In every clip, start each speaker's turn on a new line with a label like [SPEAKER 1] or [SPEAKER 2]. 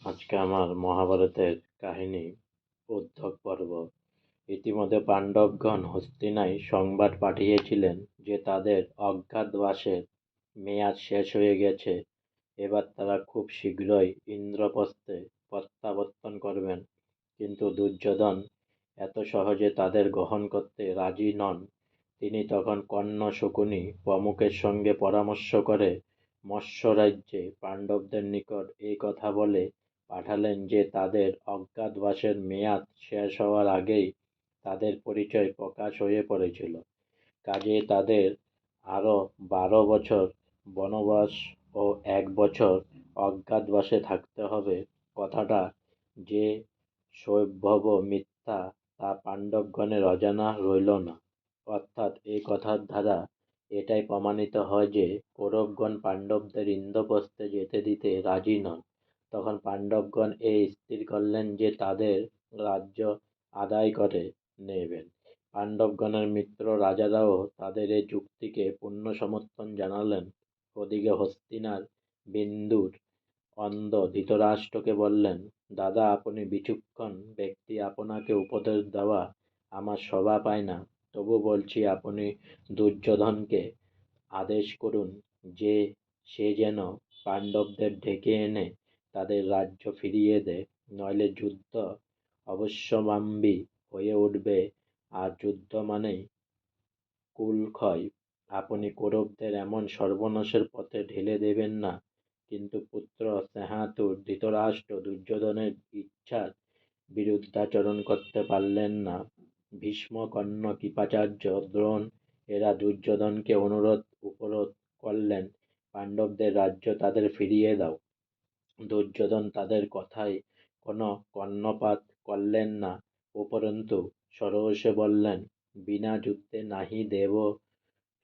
[SPEAKER 1] আজকে আমার মহাভারতের কাহিনী উদ্ধব পর্ব। ইতিমধ্যে পাণ্ডবগণ হস্তিনায় সংবাদ পাঠিয়েছিলেন যে তাদের অজ্ঞাতবাসের মেয়াদ শেষ হয়ে গেছে। এবার তারা খুব শীঘ্রই ইন্দ্রপ্রস্থে প্রত্যাবর্তন করবেন। কিন্তু দুর্যোধন এত সহজে তাদের গ্রহণ করতে রাজি নন। তিনি তখন কর্ণ, শকুনি প্রমুখের সঙ্গে পরামর্শ করে মৎস্যরাজ্যে পাণ্ডবদের নিকট এই কথা বলে পাঠালেন যে তাদের অজ্ঞাতবাসের মেয়াদ শেষ হওয়ার আগেই তাদের পরিচয় প্রকাশ হয়ে পড়েছিল। কাজেই তাদের আরও 12 বছর বনবাস ও 1 বছর অজ্ঞাতবাসে থাকতে হবে। কথাটা যে সৌম্ভব মিথ্যা তা পাণ্ডবগণের অজানা রইল না। অর্থাৎ এই কথার দ্বারা এটাই প্রমাণিত হয় যে কৌরবগণ পাণ্ডবদের ইন্দ্রপ্রস্থে যেতে দিতে রাজি নন। তখন পাণ্ডবগণ এই স্থির করলেন যে তাদের রাজ্য আদায় করে নেবেন। পাণ্ডবগণের মিত্র রাজারাও তাদের এই যুক্তিকে পূর্ণ সমর্থন জানালেন। ওদিকে হস্তিনার বিন্দুর অন্ধ ধৃতরাষ্ট্রকে বললেন, দাদা, আপনি বিচক্ষণ ব্যক্তি, আপনাকে উপদেশ দেওয়া আমার শোভা পায় না। তবু বলছি, আপনি দুর্যোধনকে আদেশ করুন যে সে যেন পাণ্ডবদের ডেকে এনে তাদের রাজ্য ফিরিয়ে দেয়, নইলে যুদ্ধ অবশ্যম্ভাবী হয়ে উঠবে। আর যুদ্ধ মানেই কুলক্ষয়। আপনি কৌরবদের এমন সর্বনাশের পথে ঠেলে দেবেন না। কিন্তু পুত্র স্নেহাতুর ধৃতরাষ্ট্র দুর্যোধনের ইচ্ছার বিরুদ্ধাচরণ করতে পারলেন না। ভীষ্ম, কর্ণ, কৃপাচার্য, দ্রোণ এরা দুর্যোধনকে অনুরোধ উপরোধ করলেন, পাণ্ডবদের রাজ্য তাদের ফিরিয়ে দাও। দুর্যোধন তাদের কথায় কোনো কর্ণপাত করলেন না, উপরন্তু সরোষে বললেন, বিনা যুদ্ধে নাহি দেব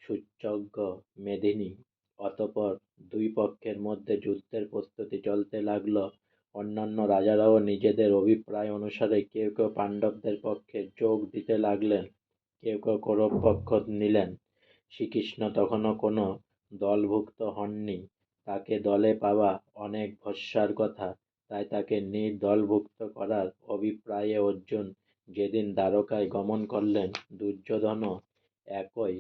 [SPEAKER 1] সুযোগ্য মেদিনী। অতঃপর দুই পক্ষের মধ্যে যুদ্ধের প্রস্তুতি চলতে লাগল। অন্যান্য রাজারাও নিজেদের অভিপ্রায় অনুসারে কেউ কেউ পাণ্ডবদের পক্ষে যোগ দিতে লাগলেন, কেউ কেউ কৌরব পক্ষ নিলেন। শ্রীকৃষ্ণ তখনও কোনো দলভুক্ত হননি। তাকে দলে পাওয়া অনেক ভরসার কথা, তাই তাকে নির্দলভুক্ত করার অভিপ্রায়ে অর্জুন যেদিন দ্বারকায় গমন করলেন, দুর্যোধনও একই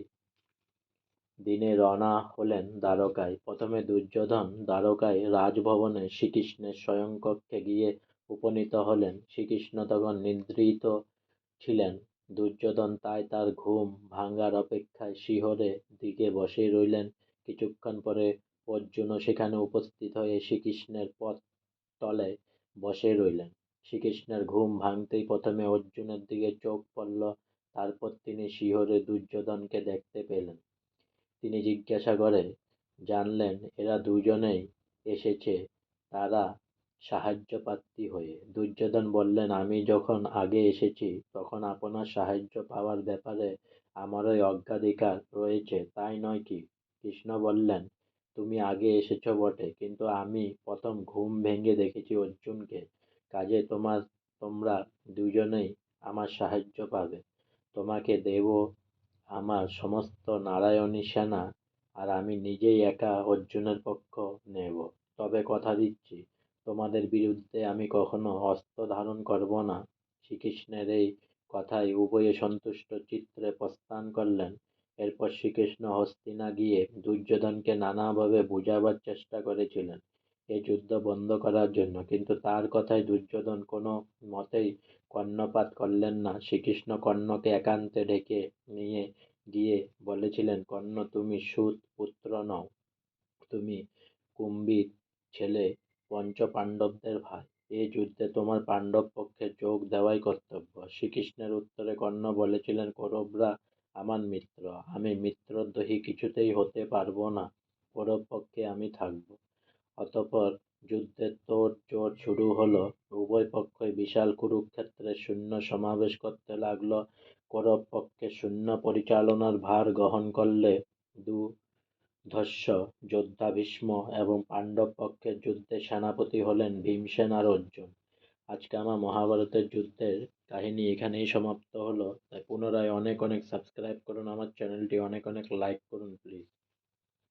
[SPEAKER 1] দিনে রওনা হলেন দ্বারকায়। প্রথমে দুর্যোধন দ্বারকায় রাজভবনে শ্রীকৃষ্ণের শয়নকক্ষে গিয়ে উপনীত হলেন। শ্রীকৃষ্ণ তখন নিদ্রিত ছিলেন। দুর্যোধন তাই তার ঘুম ভাঙার অপেক্ষায় শিহরে দিকে বসে রইলেন। কিছুক্ষণ পরে অর্জুনও সেখানে উপস্থিত হয়ে শ্রীকৃষ্ণের পদতলে বসে রইলেন। শ্রীকৃষ্ণের ঘুম ভাঙতেই প্রথমে অর্জুনের দিকে চোখ পড়ল, তারপর তিনি শিহরে দুর্যোধনকে দেখতে পেলেন। তিনি জিজ্ঞাসা করে জানলেন এরা দুজনেই এসেছে তারা সাহায্যপ্রার্থী হয়ে। দুর্যোধন বললেন, আমি যখন আগে এসেছি তখন আপনার সাহায্য পাওয়ার ব্যাপারে আমারই অগ্রাধিকার রয়েছে, তাই নয় কি? কৃষ্ণ বললেন, তুমি আগে এসেছ বটে, কিন্তু আমি প্রথম ঘুম ভেঙে দেখেছি অর্জুনকে। কাজে তোমরা দুজনেই আমার সাহায্য পাবে। তোমাকে দেব আমার সমস্ত নারায়ণী সেনা, আর আমি নিজেই একা অর্জুনের পক্ষ নেব। তবে কথা দিচ্ছি, তোমাদের বিরুদ্ধে আমি কখনো অস্ত্র ধারণ করব না। শ্রীকৃষ্ণের এই কথায় উভয়ে সন্তুষ্ট চিত্তে প্রস্থান করলেন। এরপর শ্রীকৃষ্ণ হস্তিনা গিয়ে দুর্যোধনকে নানাভাবে বোঝাবার চেষ্টা করেছিলেন এই যুদ্ধ বন্ধ করার জন্য, কিন্তু তার কথায় দুর্যোধন কোনো মতেই কর্ণপাত করলেন না। শ্রীকৃষ্ণ কর্ণকে একান্তে ডেকে নিয়ে গিয়ে বলেছিলেন, কর্ণ, তুমি সূত পুত্র নও, তুমি কুম্ভীর ছেলে, পঞ্চপাণ্ডবদের ভাই। এই যুদ্ধে তোমার পাণ্ডব পক্ষে যোগ দেওয়াই কর্তব্য। শ্রীকৃষ্ণের উত্তরে কর্ণ বলেছিলেন, কৌরবরা আমার মিত্র, আমি মিত্রদ্রোহী কিছুতেই হতে পারব না। কৌরব পক্ষে আমি থাকব। অতঃপর যুদ্ধের তোড়জোড় শুরু হলো। উভয় পক্ষই বিশাল কুরুক্ষেত্রের সৈন্য সমাবেশ করতে লাগল। কৌরব পক্ষে সৈন্য পরিচালনার ভার গ্রহণ করলে দুর্ধর্ষ যোদ্ধা ভীষ্ম, এবং পাণ্ডব পক্ষের যুদ্ধে সেনাপতি হলেন ভীমসেন আর অর্জুন। আজকে আমার মহাভারতের যুদ্ধের কাহিনী এখানেই সমাপ্ত হলো। তাই পুনরায় অনেক অনেক সাবস্ক্রাইব করুন আমার চ্যানেলটি, অনেক অনেক লাইক করুন প্লিজ।